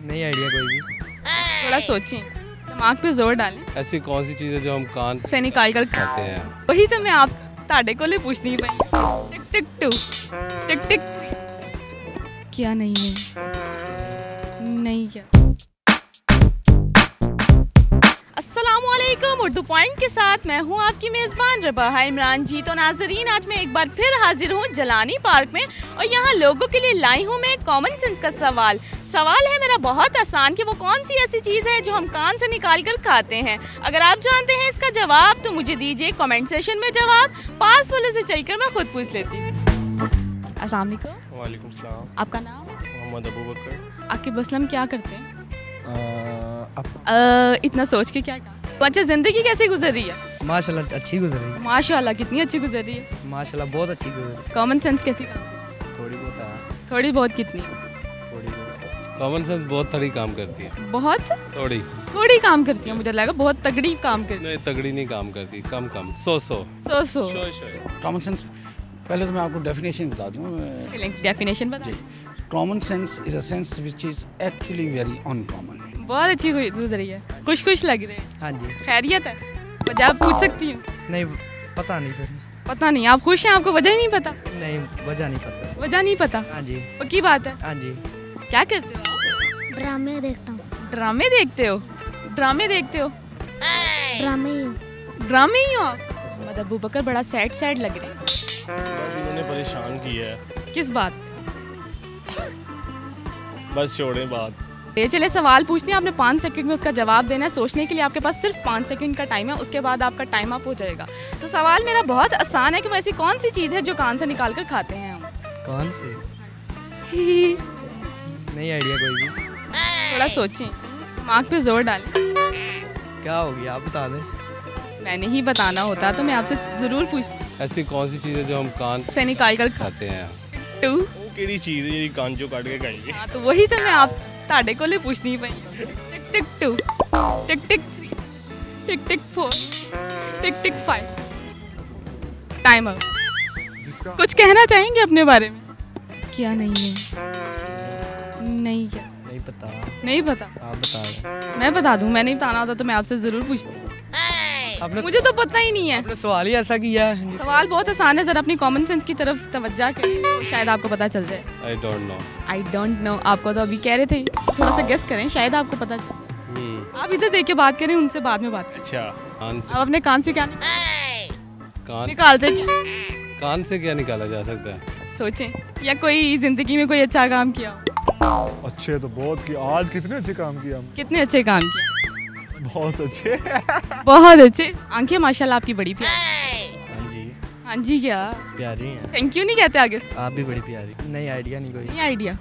नहीं आइडिया कोई भी। थोड़ा सोचें, दिमाग पे जोर डालें। ऐसी कौन सी चीज़ है जो हम कान से निकाल कर खाते हैं? वही तो मैं आप ताड़े को ले पूछनी ही पई। टिक टिक टू, टिक टिक क्या नहीं क्या। अस्सलामुअलैकुम, उर्दू पॉइंट के साथ मैं हूँ आपकी मेज़बान रबाहा इमरान जी। तो नाजरीन, आज मैं एक बार फिर हाजिर हूँ जलानी पार्क में और यहाँ लोगों के लिए लाई हूँ मैं कॉमन सेंस का सवाल है मेरा बहुत आसान कि वो कौन सी ऐसी चीज़ है जो हम कान से निकाल कर खाते हैं। अगर आप जानते हैं इसका जवाब तो मुझे दीजिए कमेंट सेशन में जवाब। पास वाले से चलकर मैं खुद पूछ लेती हूँ। अस्सलाम वालेकुम। वालेकुम सलाम। आपका नाम? मोहम्मद अबू बकर। आकिब असलम, क्या करते हैं? इतना सोच के क्या कहा? अच्छा, जिंदगी कैसे गुजर रही है? माशाल्लाह अच्छी गुजर रही है। माशाल्लाह, कितनी अच्छी गुजर रही है? माशाल्लाह बहुत अच्छी गुजर रही कॉमन सेंस कैसी काम? थोड़ी बहुत है। थोड़ी बहुत कितनी? थोड़ी बहुत। कॉमन सेंस बहुत तगड़ी काम करती है। बहुत थोड़ी थोड़ी काम करती है, मुझे लगा बहुत तगड़ी काम करती नहीं, तगड़ी नहीं काम करती, कम कम सो कॉमन सेंस, पहले तो मैं आपको डेफिनेशन बता दूं। डेफिनेशन बता। Common sense is a sense which is actually very uncommon. बहुत अच्छी गुजर रही है, खुश लग रहे हैं। हाँ जी। खैरियत है? वजह आप पूछ सकती हूँ? नहीं पता नहीं फिर। पता नहीं, आप खुश हैं? आपको वजह ही नहीं पता? नहीं वजह नहीं पता। वजह नहीं पता? हाँ जी। पक्की बात है? हाँ जी। क्या करते हो आप? ड्रामे देखता हूँ। ड्रामे देखते हो? ड्रामे देखते हो? ड्रामे ही हो आप? मोहम्मद अबू बकर बड़ा सैड लग रहे हैं। इन्होंने परेशान किया है। किस बात? बस छोड़ें बात। चले सवाल पूछते हैं, आपने 5 सेकंड में उसका जवाब देना है। सोचने के लिए आपके पास सिर्फ 5 सेकंड का टाइम है, उसके बाद आपका टाइम अप हो जाएगा। तो सवाल मेरा बहुत आसान है कि वो ऐसी कौन सी चीज़ है जो कान से निकाल कर खाते हैं हम? कौन से? नहीं आइडिया कोई भी। थोड़ा सोचें, दिमाग पे जोर डालें। क्या हो गया आप बता दें। मैंने ही बताना होता तो मैं आपसे ज़रूर पूछती। ऐसी कौन सी चीज़ है जो हम कान से निकाल कर खाते हैं? टू वो केड़ी चीज़ है जी कान जो काट के खाएंगे? हाँ, तो वही तो मैं आप ताड़े को ले पूछनी ही पई। टिक टिक टू, टिक टिक 3, टिक टिक 4, टिक टिक 5। Time up. कुछ कहना चाहेंगे अपने बारे में? क्या नहीं क्या? नहीं पता। नहीं पता? आप बता दें। मैं बता दूं? मैं नहीं बताना होता तो मैं आपसे ज़रूर पूछती। आपने मुझे तो पता ही नहीं है। आपने सवाल ही ऐसा किया है। सवाल बहुत आसान है, जरा अपनी कॉमन सेंस की तरफ तवज्जो करें तो शायद आपको पता चल जाए। I don't know. आपको तो अभी कह रहे थे, थोड़ा सा गेस करें, शायद आपको पता चल जाए। आप इधर देख के बात करें, उनसे बाद में बात करें। अच्छा, आप अपने कान से क्या निकालते? कान से क्या निकाला जा सकता है? सोचें, या कोई जिंदगी में कोई अच्छा काम किया हो? अच्छे तो बहुत किया। आज कितने अच्छे काम किया हम। कितने अच्छे काम किए? बहुत अच्छे। बहुत अच्छे। आंखें माशाल्लाह आपकी बड़ी प्यारी। हाँ जी। हाँ जी, क्या प्यारी हैं। थैंक यू नहीं कहते आगे से? आप भी बड़ी प्यारी। नहीं आइडिया नहीं कोई। नहीं आइडिया।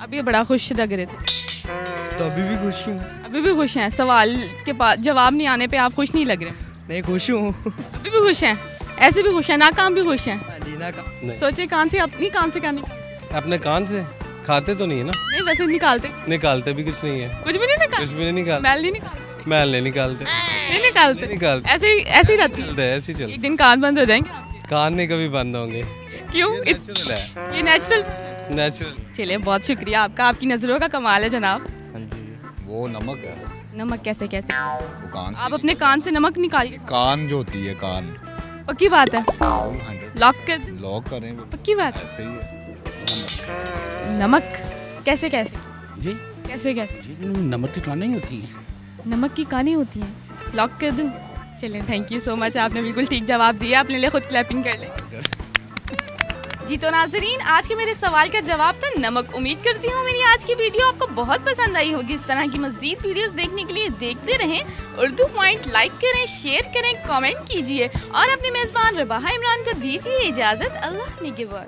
अभी बड़ा खुश लग रहे थे। तो अभी भी खुश हूँ। अभी भी खुश हैं? सवाल के पास जवाब नहीं आने पे आप खुश नहीं लग रहे? नहीं खुश हूँ। अभी भी खुश हैं? ऐसे भी खुश हैं, नाकाम भी खुश हैं? हाँ जी नाकाम। सोचे कान से, अपनी कान से क्या निकालते? अपने कान से खाते तो नहीं है ना? नहीं, वैसे निकालते भी कुछ नहीं है। कुछ भी नहीं निकालते? कुछ भी नहीं निकालते। मैल नहीं निकालते? मैल नहीं निकालते। नहीं निकालते? ऐसे ही रहती है। ऐसे ही चलते। एक दिन कान बंद हो जाएंगे आपके? कान नहीं कभी बंद होंगे। क्यों? नेचुरल है। ये नेचुरल। चलिए, बहुत शुक्रिया आपका, आपकी नजरों का कमाल है जनाब। हाँ जी। वो नमक है। नमक कैसे? वो कान से आप अपने कान से नमक निकालिए। कान जो होती है कान। पक्की बात है? लॉक कर दें? लॉक करें। पक्की बात? ऐसे ही है। नमक कैसे? जी कैसे? जी, नमक की कानें होती हैं। नमक की कानें होती हैं? लॉक कर दूं? चलें, थैंक यू सो मच, आपने बिल्कुल ठीक जवाब दिया। अपने लिए खुद क्लैपिंग कर लें। जी तो नाजरीन, आज के मेरे सवाल का जवाब था नमक। उम्मीद करती हूँ मेरी आज की वीडियो आपको बहुत पसंद आई होगी। इस तरह की मज़ीद वीडियोस देखने के लिए देखते रहें उर्दू पॉइंट। लाइक करें, शेयर करें, कमेंट कीजिए और अपनी मेज़बान रबाहा इमरान को दीजिए इजाज़त। अल्लाह निगहबान।